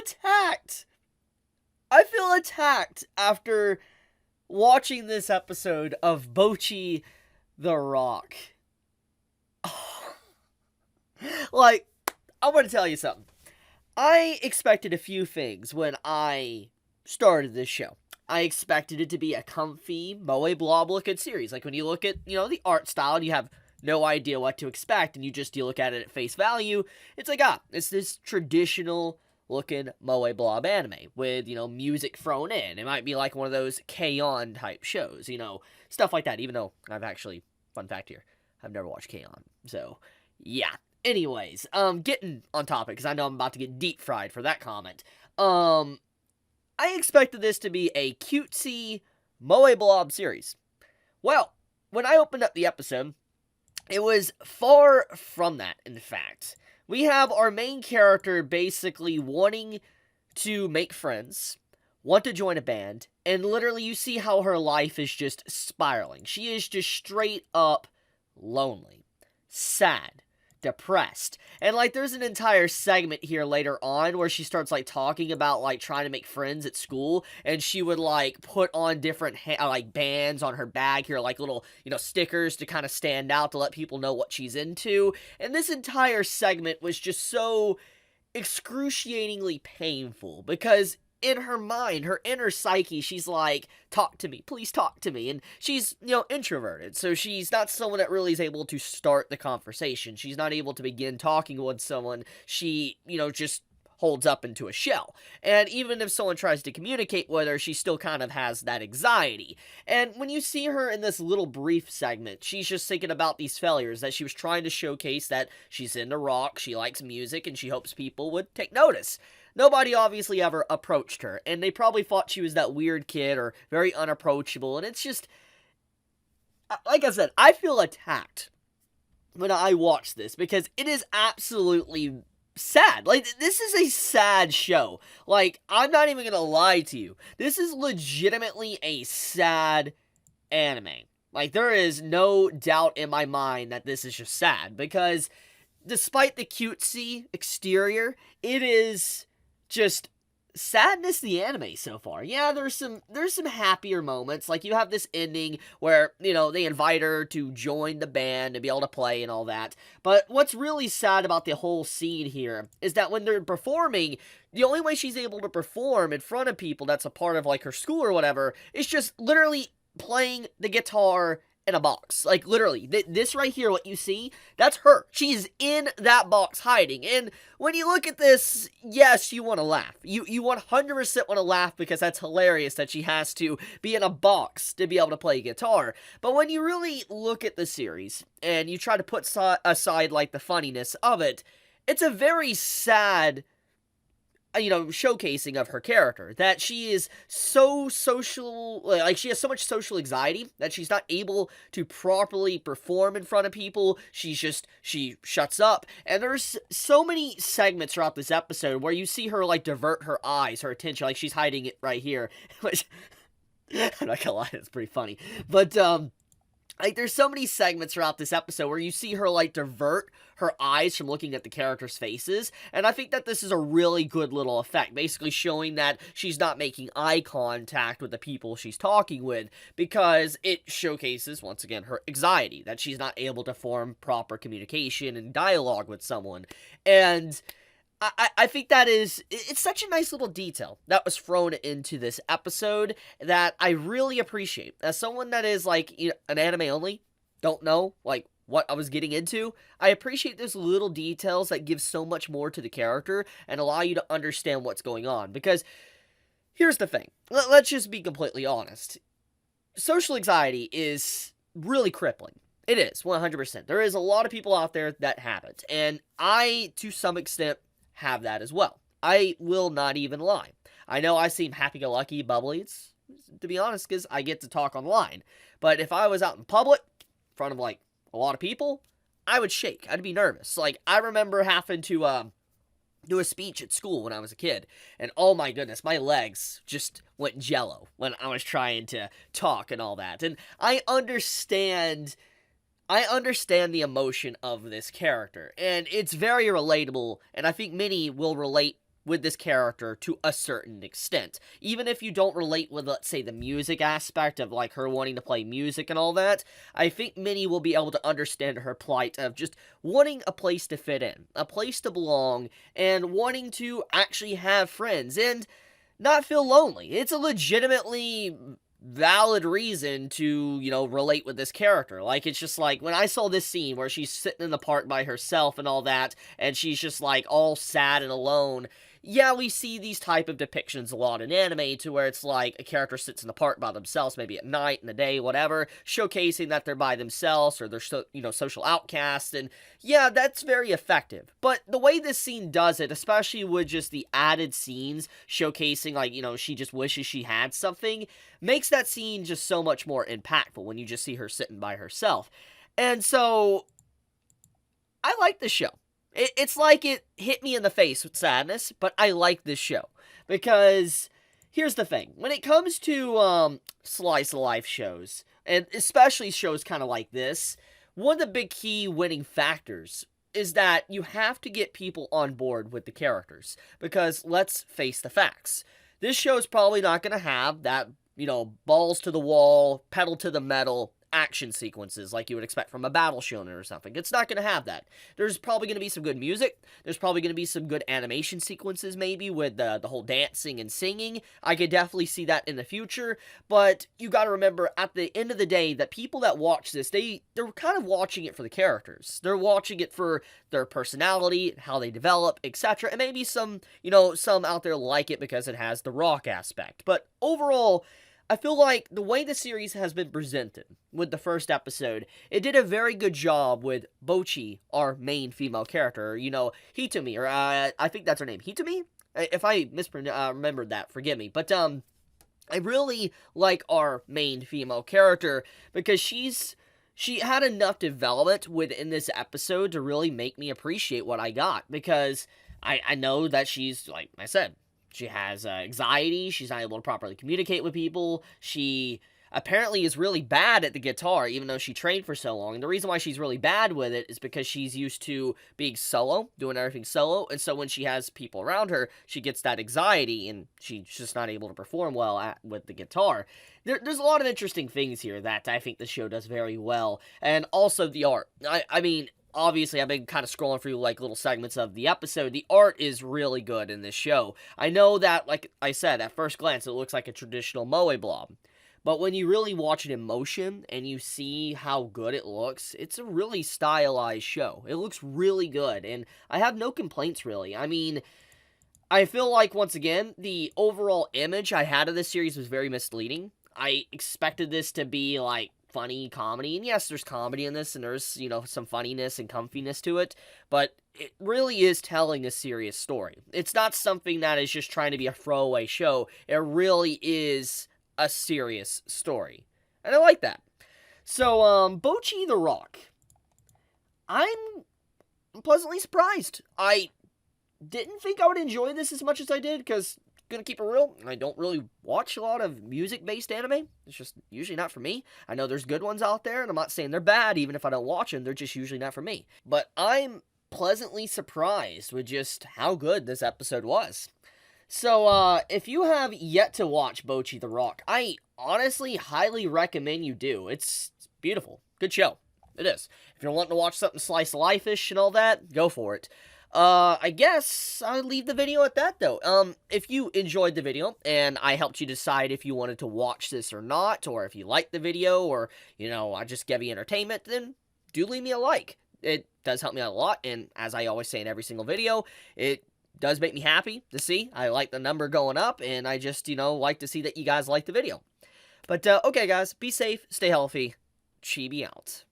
attacked. I feel attacked after watching this episode of Bocchi the Rock. Like, I want to tell you something. I expected a few things when I started this show. I expected it to be a comfy, moe blob looking series. Like, when you look at, the art style and you have no idea what to expect and you look at it at face value, it's like, it's this traditional looking moe blob anime with, music thrown in. It might be like one of those K-On! Type shows, stuff like that. Even though fun fact here, I've never watched K-On! So, yeah. Anyways, getting on topic, because I know I'm about to get deep fried for that comment. I expected this to be a cutesy moe blob series. Well, when I opened up the episode, it was far from that, in fact. We have our main character basically wanting to make friends, want to join a band, and literally you see how her life is just spiraling. She is just straight up lonely, sad, depressed. And, there's an entire segment here later on where she starts, talking about, trying to make friends at school, and she would, put on different, bands on her bag here, little, stickers to kind of stand out to let people know what she's into. And this entire segment was just so excruciatingly painful, because in her mind, her inner psyche, she's like, talk to me, please talk to me. And she's, introverted, so she's not someone that really is able to start the conversation. She's not able to begin talking with someone. She, just holds up into a shell. And even if someone tries to communicate with her, she still kind of has that anxiety. And when you see her in this little brief segment, she's just thinking about these failures, that she was trying to showcase that she's into rock, she likes music, and she hopes people would take notice. Nobody obviously ever approached her, and they probably thought she was that weird kid or very unapproachable, and it's just, like I said, I feel attacked when I watch this, because it is absolutely sad. This is a sad show. I'm not even gonna lie to you. This is legitimately a sad anime. There is no doubt in my mind that this is just sad, because despite the cutesy exterior, it is just sadness the anime so far. Yeah, there's some happier moments. You have this ending where, they invite her to join the band and be able to play and all that. But what's really sad about the whole scene here is that when they're performing, the only way she's able to perform in front of people that's a part of, her school or whatever, is just literally playing the guitar in a box. Literally, this right here, what you see, that's her. She's in that box hiding. And when you look at this, yes, you want to laugh. You 100% want to laugh, because that's hilarious that she has to be in a box to be able to play guitar. But when you really look at the series and you try to put aside the funniness of it, it's a very sad showcasing of her character, that she is so social, she has so much social anxiety that she's not able to properly perform in front of people. She shuts up, and there's so many segments throughout this episode where you see her, divert her eyes, her attention, she's hiding it right here, which, I'm not gonna lie, it's pretty funny, but, there's so many segments throughout this episode where you see her, divert her eyes from looking at the characters' faces, and I think that this is a really good little effect, basically showing that she's not making eye contact with the people she's talking with, because it showcases, once again, her anxiety, that she's not able to form proper communication and dialogue with someone, and I think that it's such a nice little detail that was thrown into this episode that I really appreciate. As someone that is, an anime only, don't know, what I was getting into, I appreciate those little details that give so much more to the character and allow you to understand what's going on. Because, here's the thing. Let's just be completely honest. Social anxiety is really crippling. It is, 100%. There is a lot of people out there that have it. And I, to some extent, have that as well. I will not even lie. I know I seem happy-go-lucky, bubbly, to be honest, because I get to talk online. But if I was out in public, in front of, a lot of people, I would shake. I'd be nervous. I remember having to, do a speech at school when I was a kid, and oh my goodness, my legs just went jello when I was trying to talk and all that. And I understand the emotion of this character, and it's very relatable, and I think many will relate with this character to a certain extent. Even if you don't relate with, let's say, the music aspect of, like, her wanting to play music and all that, I think Minnie will be able to understand her plight of just wanting a place to fit in, a place to belong, and wanting to actually have friends, and not feel lonely. It's a legitimately valid reason to, relate with this character. Like, it's just like, when I saw this scene where she's sitting in the park by herself and all that, and she's just, like, all sad and alone, yeah, we see these type of depictions a lot in anime, to where it's like a character sits in the park by themselves, maybe at night, in the day, whatever, showcasing that they're by themselves, or they're, social outcasts, and yeah, that's very effective. But the way this scene does it, especially with just the added scenes showcasing, like, she just wishes she had something, makes that scene just so much more impactful when you just see her sitting by herself. And so, I like this show. It's like it hit me in the face with sadness, but I like this show. Because, here's the thing. When it comes to, slice of life shows, and especially shows kind of like this, one of the big key winning factors is that you have to get people on board with the characters. Because, let's face the facts. This show's probably not going to have that, balls to the wall, pedal to the metal action sequences like you would expect from a battle shonen or something. It's not going to have that. There's probably going to be some good music. There's probably going to be some good animation sequences, maybe, with the whole dancing and singing. I could definitely see that in the future, but you got to remember, at the end of the day, that people that watch this, they're kind of watching it for the characters. They're watching it for their personality, how they develop, etc. And maybe some out there like it because it has the rock aspect. But overall, I feel like the way the series has been presented with the first episode, it did a very good job with Bocchi, our main female character, Hitomi, or I think that's her name, Hitomi? If I remembered that, forgive me. But, I really like our main female character because she had enough development within this episode to really make me appreciate what I got, because I know that she's, like I said, she has anxiety, she's not able to properly communicate with people, she apparently is really bad at the guitar, even though she trained for so long. And the reason why she's really bad with it is because she's used to being solo, doing everything solo, and so when she has people around her, she gets that anxiety, and she's just not able to perform well with the guitar. There's a lot of interesting things here that I think the show does very well, and also the art. I mean, obviously, I've been kind of scrolling through, like, little segments of the episode. The art is really good in this show. I know that, like I said, at first glance, it looks like a traditional moe blob. But when you really watch it in motion, and you see how good it looks, it's a really stylized show. It looks really good, and I have no complaints, really. I mean, I feel like, once again, the overall image I had of this series was very misleading. I expected this to be, like, funny comedy, and yes, there's comedy in this, and there's, some funniness and comfiness to it, but it really is telling a serious story. It's not something that is just trying to be a throwaway show. It really is a serious story, and I like that. So, Bocchi the Rock. I'm pleasantly surprised. I didn't think I would enjoy this as much as I did, because, gonna keep it real, I don't really watch a lot of music-based anime. It's just usually not for me. I know there's good ones out there, and I'm not saying they're bad, even if I don't watch them, they're just usually not for me. But I'm pleasantly surprised with just how good this episode was. So, if you have yet to watch Bocchi the Rock, I honestly highly recommend you do. It's beautiful. Good show. It is. If you're wanting to watch something slice of life-ish and all that, go for it. I guess I'll leave the video at that, though. If you enjoyed the video, and I helped you decide if you wanted to watch this or not, or if you liked the video, or, I just gave you entertainment, then do leave me a like. It does help me out a lot, and as I always say in every single video, it does make me happy to see. I like the number going up, and I just, like to see that you guys like the video. But, okay, guys, be safe, stay healthy, Chibi out.